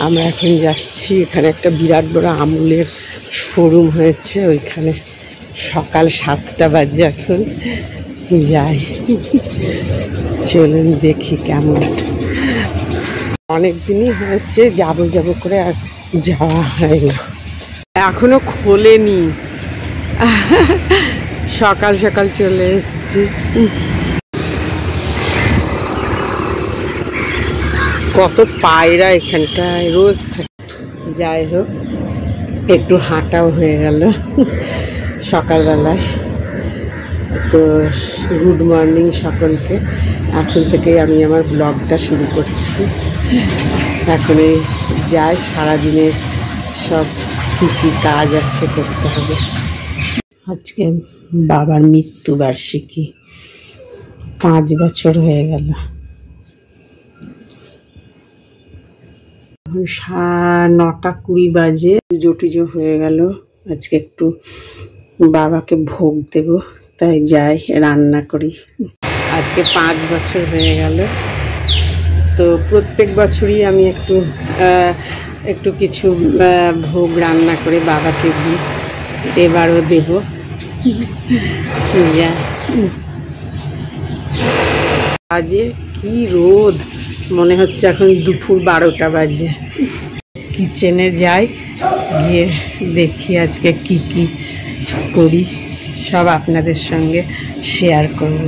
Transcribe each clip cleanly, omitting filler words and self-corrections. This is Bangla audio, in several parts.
আমরা এখন যাচ্ছি, এখানে একটা বিরাট বড় আমুলের শোরুম হয়েছে, ওইখানে সকাল 7টা বাজে, এখন যাই, চলুন দেখি কেমন। অনেক দিনই হয়েছে যাব করে আর যাওয়া হয় না, এখনো খোলেনি, সকাল সকাল চলে এসেছি। কত পায়রা এখানটায় রোজ থাকে। যাই হোক, একটু হাঁটাও হয়ে গেল সকালবেলায়। তো গুড মর্নিং সকলকে। এখন থেকে আমি আমার ব্লগটা শুরু করছি। এখন এই যাই, সারাদিনের সব কী কী কাজ আছে করতে হবে। আজকে বাবার মৃত্যুবার্ষিকী, 5 বছর হয়ে গেল। এখন 9:20 বাজে, পুজো হয়ে গেল। আজকে একটু বাবাকে ভোগ দেব, তাই যাই রান্না করি। আজকে 5 বছর হয়ে গেল, তো প্রত্যেক বছরই আমি একটু কিছু ভোগ রান্না করে বাবাকে দিই, এবারও দেব। যা বাজে কি রোদ, মনে হচ্ছে এখন দুপুর 12টা বাজে। কিচেনে যাই, গিয়ে দেখি আজকে কি কি করি, সব আপনাদের সঙ্গে শেয়ার করব।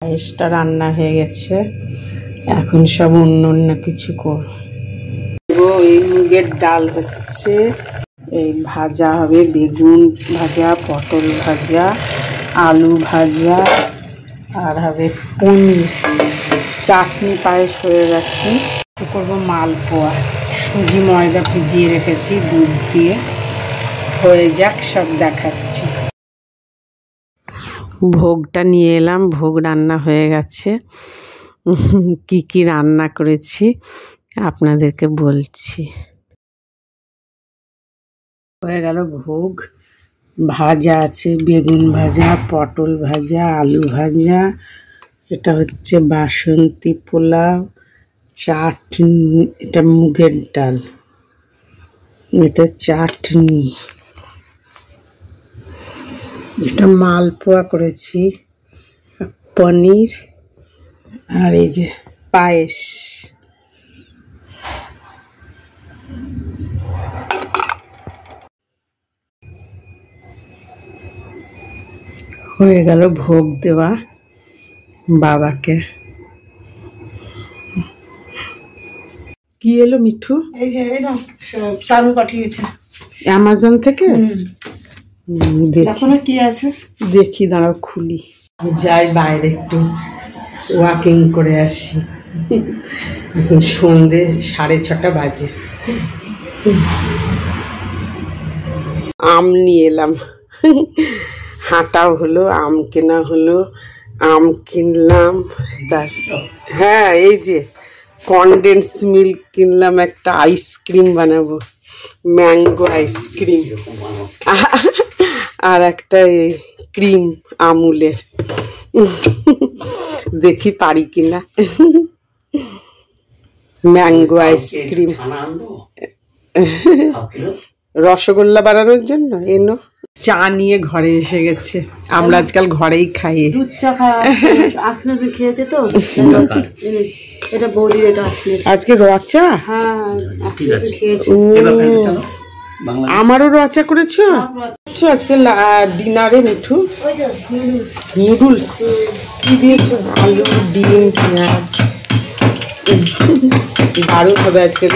পায়েসটা রান্না হয়ে গেছে, এখন সব অন্য কিছু করব। এই মুগের ডাল হচ্ছে, এই ভাজা হবে, বেগুন ভাজা, পটল ভাজা, আলু ভাজা, আর হবে পনির। চাটনি পায়েস হয়ে গেছে। করবো মালপোয়া, সুজি ময়দা ভিজিয়ে রেখেছি দুধ দিয়ে, হয়ে যাক সব দেখাচ্ছি। ভোগটা নিয়ে এলাম, ভোগ রান্না হয়ে গেছে। কি কি রান্না করেছি আপনাদেরকে বলছি। হয়ে গেল ভোগ, ভাজা আছে, বেগুন ভাজা, পটল ভাজা, আলু ভাজা, এটা হচ্ছে বাসন্তী পোলাও, চাটনি, এটা মুগের ডাল, এটা চাটনি, এটা মালপোয়া করেছি, পনির, আর এই যে পায়েস। হয়ে গেল ভোগ দেওয়া বাবাকে। কি এলো মিঠু? এই যে চালু পাঠিয়েছে অ্যামাজন থেকে। কি আছে দেখি, দাঁড়াও খুলি, যাই বাইরে একটু ওয়াকিং করে আসি। এখন সন্ধে 6:30 বাজে। আম নিয়ে এলাম, হাঁটাও হলো, আম কেনা হলো, আম কিনলাম। হ্যাঁ, এই যে কনডেন্স মিল্ক কিনলাম, একটা আইসক্রিম বানাবো, ম্যাঙ্গো আইসক্রিম, আর একটা এই ক্রিম আমুলের, দেখি পারি কিনা। ম্যাঙ্গো আইসক্রিম, রসগোল্লা বানানোর জন্য এনো। চা নিয়ে ঘরে এসে গেছে, আমরা আজকাল ঘরেই খাই। দুধ চা আসলে খেয়েছে তো, এটা বৌদির, এটা আজকে রচা। হ্যাঁ, খেয়েছে। আমারও রচা করেছো? আজকে ডিনারে মিঠু নুডলস কি দিয়েছো? আলু, ডিম, পেঁয়াজ, দারুণ হবে আজকে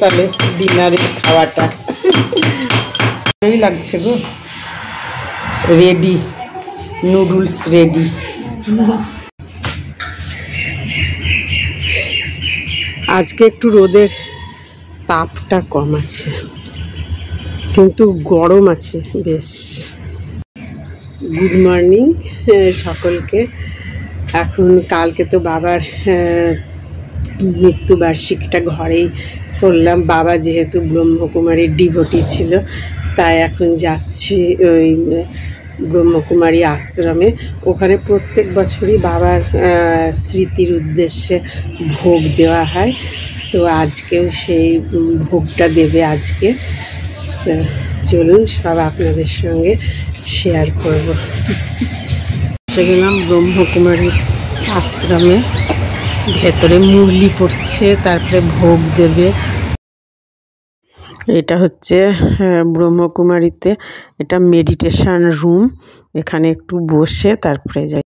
তাহলে ডিনারে খাওয়াটা। ভালোই লাগছে গো। Ready, noodles ready. আজকে একটু রোদের তাপটা কম আছে, কিন্তু গরম আছে বেশ। গুড মর্নিং সকলকে। এখন কালকে তো বাবার মৃত্যুবার্ষিকীটা ঘরেই করলাম। বাবা যেহেতু ব্রহ্মকুমারীর ডিভোটি ছিল, তাই এখন যাচ্ছি ওই ব্রহ্মকুমারী আশ্রমে। ওখানে প্রত্যেক বছরই বাবার স্মৃতির উদ্দেশ্যে ভোগ দেওয়া হয়। তো আজকেও সেই ভোগটা দেবে আজকে। তো চলুন সব আপনাদের সঙ্গে শেয়ার করব। এসে গেলাম ব্রহ্মকুমারীর আশ্রমে, ভেতরে মুরলি পড়ছে, তারপরে ভোগ দেবে। এটা হচ্ছে ব্রহ্মকুমারীতে, এটা মেডিটেশন রুম। এখানে একটু বসে তারপরে যাই।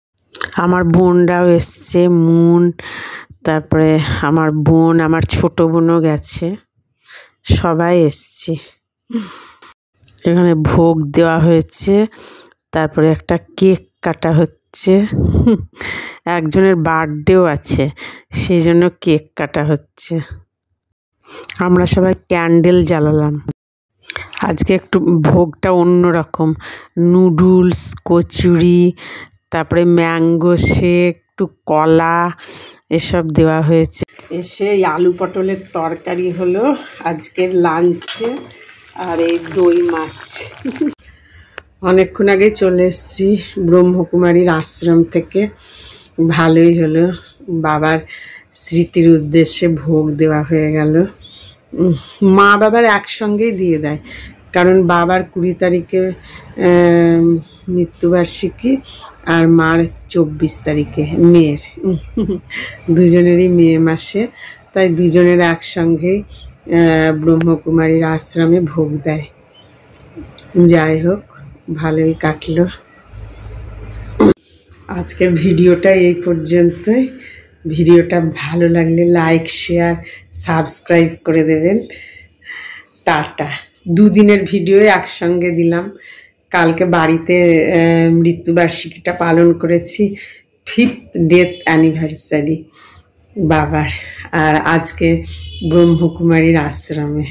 আমার বোনরাও এসছে, মুন, তারপরে আমার বোন, আমার ছোট বোনও গেছে, সবাই এসছে। এখানে ভোগ দেওয়া হয়েছে, তারপরে একটা কেক কাটা হচ্ছে। একজনের বার্থডেও আছে, সেই জন্য কেক কাটা হচ্ছে। আমরা সবাই ক্যান্ডেল জ্বালালাম। আজকে একটু ভোগটা অন্যরকম, নুডলস, কচুরি, তারপরে ম্যাঙ্গো শেক, একটু কলা, এসব দেওয়া হয়েছে। এসে আলু পটলের তরকারি হলো আজকের লাঞ্চে, আর এই দই মাছ। অনেকক্ষণ আগে চলে এসেছি ব্রহ্মকুমারীর আশ্রম থেকে। ভালোই হলো, বাবার স্মৃতির উদ্দেশ্যে ভোগ দেওয়া হয়ে গেল। মা বাবার একসঙ্গেই দিয়ে দেয়, কারণ বাবার 20 তারিখে মৃত্যুবার্ষিকী, আর মার 24 তারিখে, মেয়ের। দুজনেরই মে মাসে, তাই দুজনের একসঙ্গেই ব্রহ্মকুমারীর আশ্রমে ভোগ দেয়। যাই হোক, ভালোই কাটলো। আজকের ভিডিওটা এই পর্যন্তই। ভিডিওটা ভালো লাগলে লাইক, শেয়ার, সাবস্ক্রাইব করে দেবেন। টাটা। 2 দিনের ভিডিও একসঙ্গে দিলাম। কালকে বাড়িতে মৃত্যুবার্ষিকীটা পালন করেছি, 5th ডেথ অ্যানিভার্সারি বাবার, আর আজকে ব্রহ্মকুমারীর আশ্রমে।